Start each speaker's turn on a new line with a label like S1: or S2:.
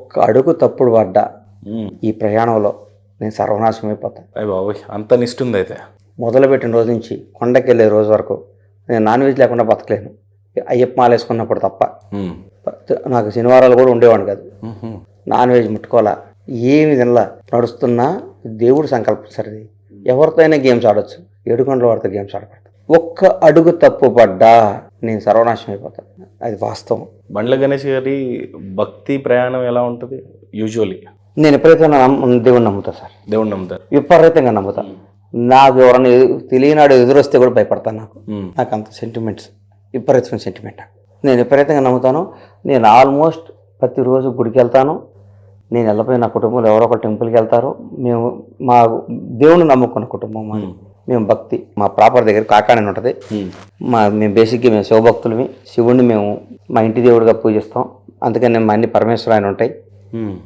S1: ఒక్క అడుగు తప్పుడు పడ్డా
S2: ఉమ్.
S1: ఈ ప్రయాణంలో నేను సర్వనాశనం అయిపోతాను.
S2: అయ్య బాబోయ్, అంత నిష్ఠుంది అయితే.
S1: మొదలుపెట్టిన రోజు నుంచి కొండకి వెళ్ళే రోజు వరకు నేను నాన్ వెజ్ లేకుండా బతకలేను. అయ్యప్ప మాల వేసుకున్నప్పుడు తప్ప.
S2: ఉమ్.
S1: నాకు శనివారాలు కూడా ఉండేవాడిని కాదు.
S2: ఉహు.
S1: నాన్ వెజ్ ముట్టుకోవాలా, ఏమి తినలా. నడుస్తున్నా దేవుడు సంకల్పం సరిది. ఎవరితో అయినా గేమ్స్ ఆడొచ్చు, 7 గంటల వాడితో గేమ్స్ ఆడకూడదు. ఒక్క అడుగు తప్పు పడ్డా నేను సర్వనాశనం అయిపోతాను. అది వాస్తవం.
S2: బండ్ల గణేష్ గారి భక్తి ప్రయాణం ఎలా ఉంటుంది యూజువలీ?
S1: నేను ఎప్పుడైతే దేవుడిని నమ్ముతా సార్,
S2: దేవుణ్ణి నమ్ముతారు.
S1: విపరీతంగా నమ్ముతా. నాకు ఎవరైనా తెలియనాడు ఎదురొస్తే కూడా భయపడతాను.
S2: ఉమ్.
S1: నాకు అంత సెంటిమెంట్స్, విపరీతమైన సెంటిమెంట్. నేను విపరీతంగా నమ్ముతాను. నేను ఆల్మోస్ట్ ప్రతిరోజు గుడికి వెళ్తాను. నేను వెళ్ళిపోయి నా కుటుంబంలో ఎవరో ఒక టెంపుల్కి వెళ్తారు. మేము మా దేవుని నమ్ముకున్న కుటుంబం మాది. మేము భక్తి, మా ప్రాపర్ దగ్గర కాకాడని ఉంటుంది. మేము బేసిక్గా మేము శివభక్తులమి. శివుడిని మేము మా ఇంటి దేవుడిగా పూజిస్తాం. అందుకని మా అన్ని పరమేశ్వర ఆయన ఉంటాయి.